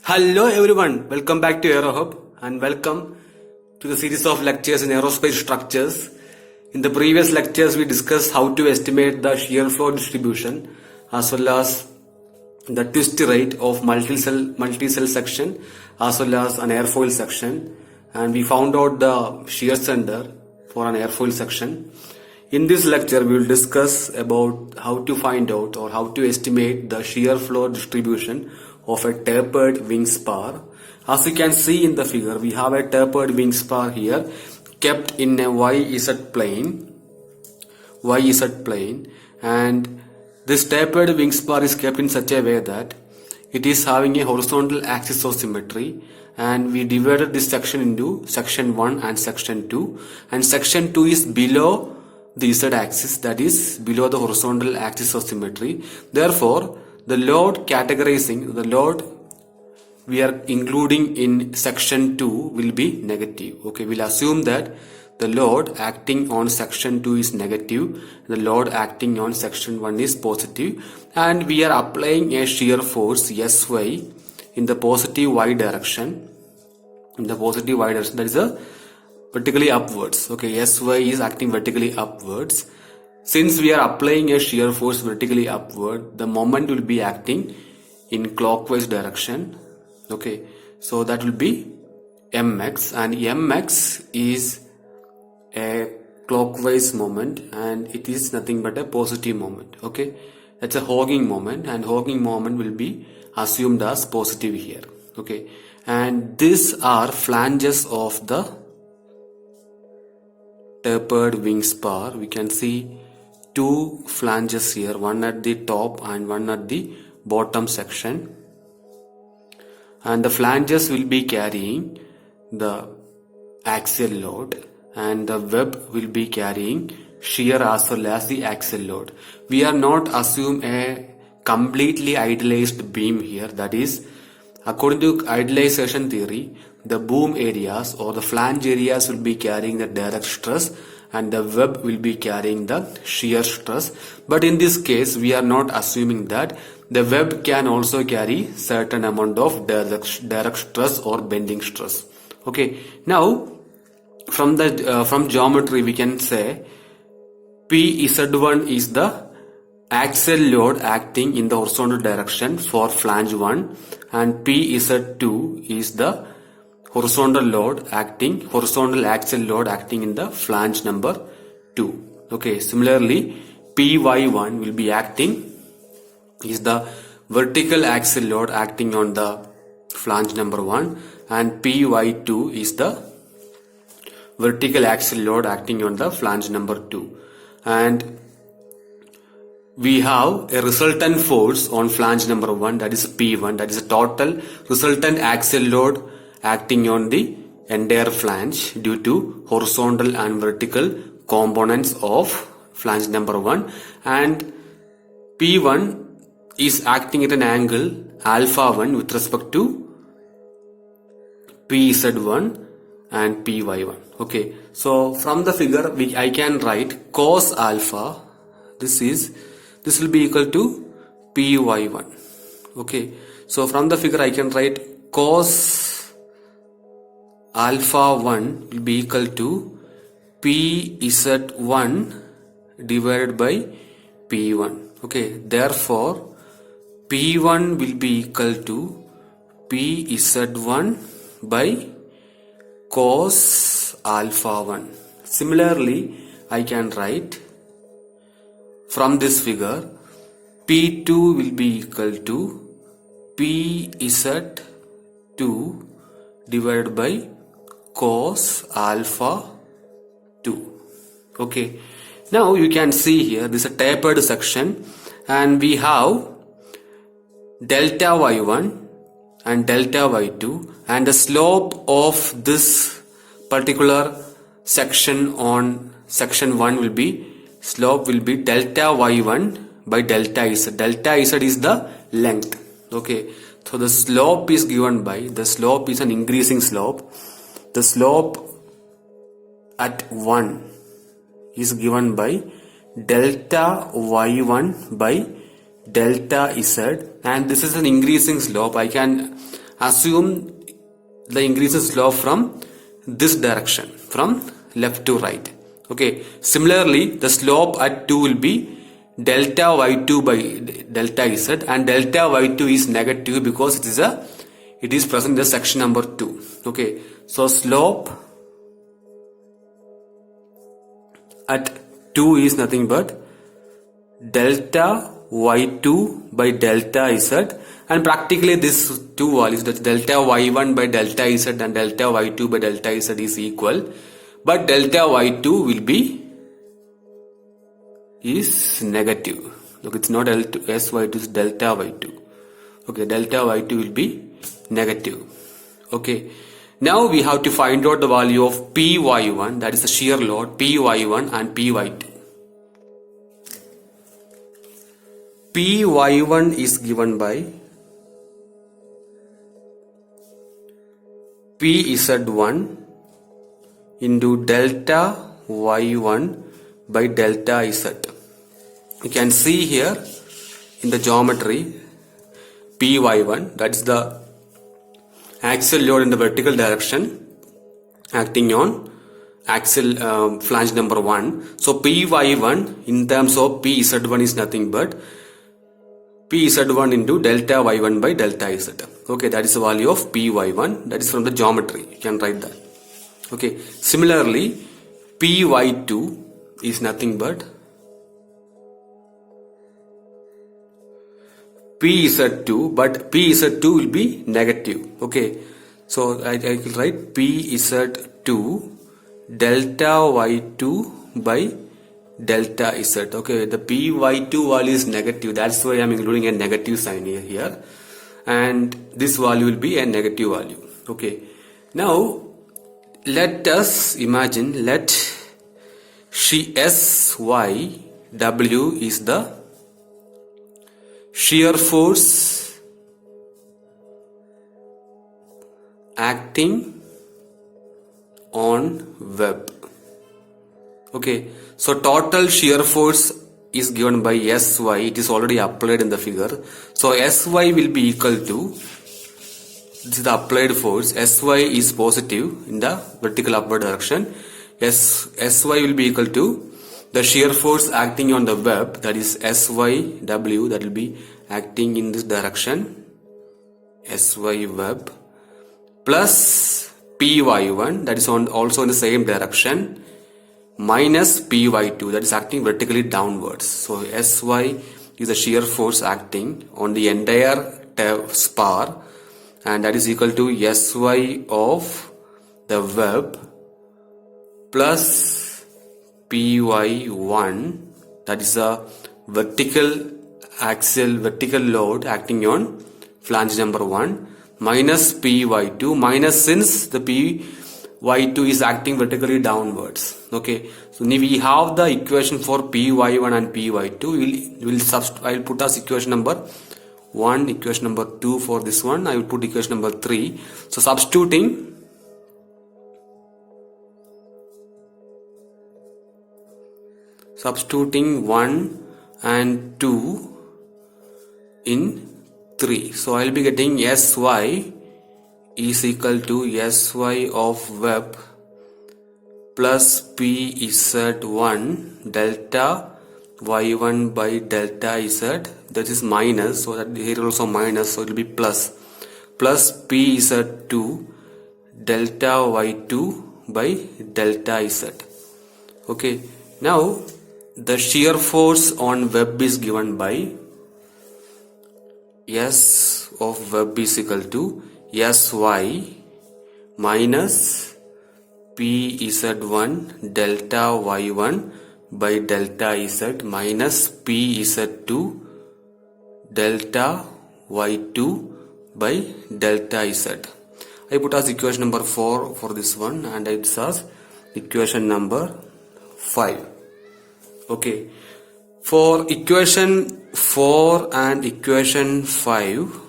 Hello everyone, welcome back to AeroHub and welcome to the series of lectures in aerospace structures. In the previous lectures we discussed how to estimate the shear flow distribution as well as the twist rate of multi-cell section as well as an airfoil section, and we found out the shear center for an airfoil section. In this lecture we will discuss about how to find out or how to estimate the shear flow distribution of a tapered wing spar. As you can see in the figure, we have a tapered wing spar here kept in a YZ plane, and this tapered wing spar is kept in such a way that it is having a horizontal axis of symmetry, and we divided this section into section 1 and section 2, and section 2 is below the Z axis, that is below the horizontal axis of symmetry. Therefore, the load we are including in section 2 will be negative. Okay, we'll assume that the load acting on section 2 is negative, the load acting on section 1 is positive, and we are applying a shear force Sy in the positive y direction. That is a vertically upwards. Okay, Sy is acting vertically upwards. Since we are applying a shear force vertically upward, the moment will be acting in clockwise direction. Okay, so that will be mx, and mx is a clockwise moment and it is nothing but a positive moment. Okay, that's a hogging moment, and hogging moment will be assumed as positive here. Okay, and these are flanges of the tapered wing spar. We can see two flanges here, one at the top and one at the bottom section, and the flanges will be carrying the axial load and the web will be carrying shear as well as the axial load. We are not assume a completely idealized beam here, that is, according to idealization theory, the boom areas or the flange areas will be carrying the direct stress and the web will be carrying the shear stress. But in this case we are not assuming that. The web can also carry certain amount of direct stress or bending stress. Okay, now from geometry we can say PZ1 is the axial load acting in the horizontal direction for flange 1, and PZ2 is the horizontal axial load acting in the flange number 2. Okay, similarly PY1 will be acting is the vertical axial load acting on the flange number 1, and PY2 is the vertical axial load acting on the flange number 2, and we have a resultant force on flange number 1, that is P1, that is a total resultant axial load acting on the entire flange due to horizontal and vertical components of flange number 1, and P1 is acting at an angle alpha 1 with respect to PZ1 and PY1. Okay, so from the figure I can write cos alpha, this will be equal to PY1. Okay, so from the figure I can write cos alpha 1 will be equal to PZ1 divided by P1. Okay, therefore P1 will be equal to PZ1 by cos alpha 1. Similarly, I can write from this figure P2 will be equal to PZ2 divided by cos alpha 2. Okay, now you can see here this is a tapered section, and we have delta y1 and delta y2, and the slope of this particular section on section 1 will be delta y1 by delta z. Delta z is the length. Okay, so the slope is given by, the slope is an increasing slope. The slope at 1 is given by delta y1 by delta z, and this is an increasing slope. I can assume the increase in slope from this direction, from left to right. Okay. Similarly, the slope at 2 will be delta y2 by delta z, and delta y2 is negative because it is present in the section number 2. Okay. So slope at 2 is nothing but delta y2 by delta z, and practically this two values, that delta y1 by delta z and delta y2 by delta z is equal, but delta y2 will be is negative. Look, it's not L2, sy2, it's delta y2. Okay, delta y2 will be negative. Okay, now we have to find out the value of Py1, that is the shear load, Py1 and Py2. Py1 is given by Pz1 into delta y1 by delta z. You can see here in the geometry Py1, that is the axial load in the vertical direction acting on axial flange number 1. So Py1 in terms of Pz1 is nothing but Pz1 into delta y1 by delta z. Okay, that is the value of Py1. That is from the geometry. You can write that. Okay. Similarly, Py2 is nothing but Pz2, but Pz2 will be negative. Okay. So I will write Pz2 delta y2 by delta z. Okay, the Py2 value is negative, that's why I am including a negative sign here, and this value will be a negative value. Okay, now let us imagine, let SYW is the shear force acting on web. Okay, so total shear force is given by SY. It is already applied in the figure. So SY will be equal to, this is the applied force. SY is positive in the vertical upward direction. SY will be equal to the shear force acting on the web, that is SYW, that will be acting in this direction, SY web, plus Py1, that is also in the same direction, minus Py2, that is acting vertically downwards. So Sy is the shear force acting on the entire spar, and that is equal to Sy of the web plus Py1, that is a vertical load acting on flange number 1, minus Py2, minus, since the Py2 is acting vertically downwards. Okay, so we have the equation for Py1 and Py2. I will put as equation number 1, equation number 2 for this one. I will put equation number 3. So substituting substituting 1 and 2 in 3. So I will be getting Sy is equal to Sy of web plus Pz1 delta y1 by delta z, that is minus, so that here also minus, so it will be plus Pz2 delta y2 by delta z. Okay, now the shear force on web is given by S of web is equal to Sy minus Pz1 delta y1 by delta z minus Pz2 delta y2 by delta z. I put as equation number 4 for this one, and it's as equation number 5. Okay, for equation 4 and equation 5,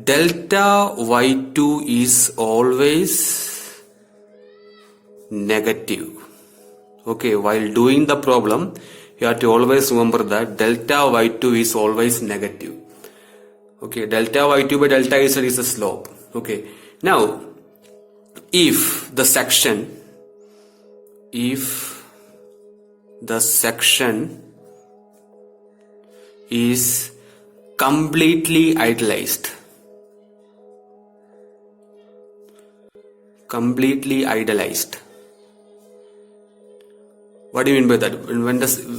delta y2 is always negative. Okay, while doing the problem, you have to always remember that delta y2 is always negative. Okay, delta y2 by delta z is the slope. Okay, now if the section is completely idealized, what do you mean by that?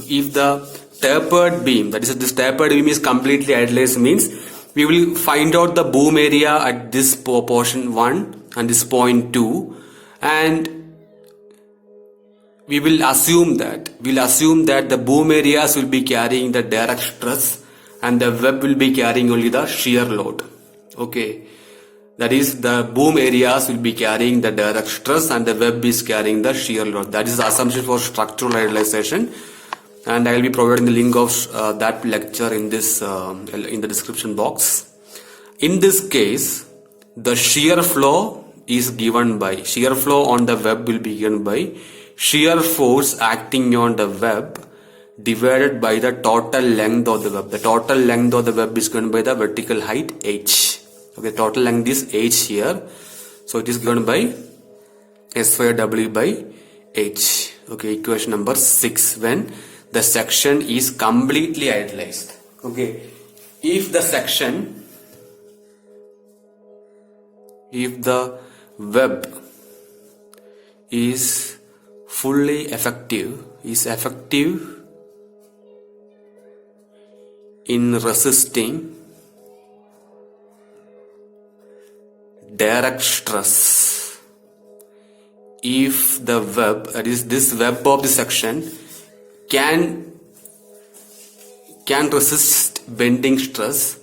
If the tapered beam, that is, this tapered beam is completely idealized, means we will find out the boom area at this portion 1 and this point 2, and we'll assume that the boom areas will be carrying the direct stress and the web will be carrying only the shear load. Okay, that is, the boom areas will be carrying the direct stress and the web is carrying the shear load. That is the assumption for structural idealization, and I will be providing the link of that lecture in this in the description box. In this case, the shear flow is given by, shear flow on the web will be given by shear force acting on the web divided by the total length of the web. The total length of the web is given by the vertical height h. Okay, total length is h here, so it is given by SYW by h. Okay, equation number 6, when the section is completely idealized. Okay, if the web is fully effective in resisting direct stress, if the web, that is, this web of the section can resist bending stress,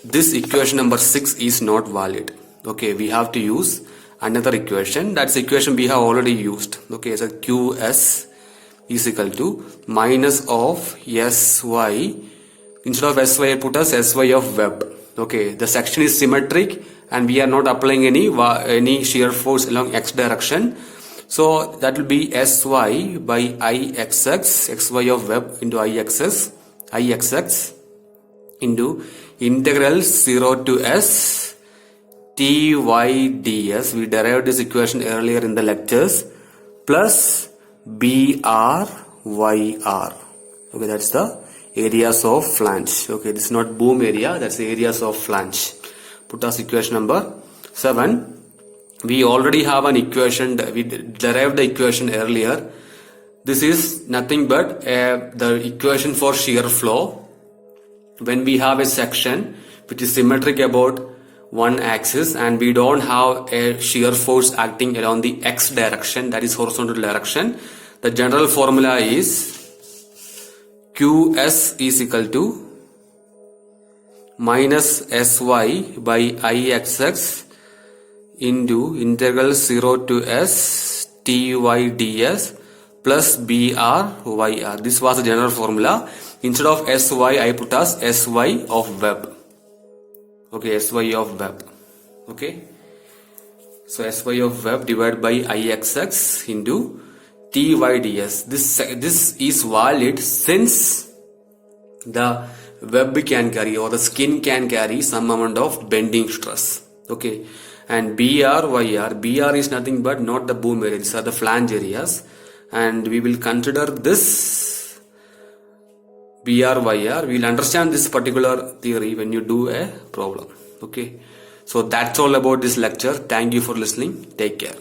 this equation number 6 is not valid. Okay, we have to use another equation. That's the equation we have already used. Okay, so QS is equal to minus of SY. Instead of SY, I put as SY of web. Okay, the section is symmetric and we are not applying any shear force along x direction. So that will be SY by IXX, XY of web into IXX into integral 0 to S Ty ds. We derived this equation earlier in the lectures, plus BR YR. Okay, that's the areas of flange. Okay, this is not boom area, that's the areas of flange. Put as equation number 7. We already have an equation, we derived the equation earlier. This is nothing but the equation for shear flow. When we have a section which is symmetric about one axis and we don't have a shear force acting along the x direction, that is horizontal direction, the general formula is QS is equal to minus SY by IXX into integral 0 to S Ty ds plus BR YR. This was the general formula. Instead of SY, I put as SY of web. Okay, SY of web. Okay, so SY of web divided by IXX into Ty ds. This is valid since the web can carry, or the skin can carry, some amount of bending stress. Okay, and BR YR, BR is nothing but not the boom area, these are the flange areas, and we will consider this BR YR. We will understand this particular theory when you do a problem. Okay, so that's all about this lecture. Thank you for listening. Take care.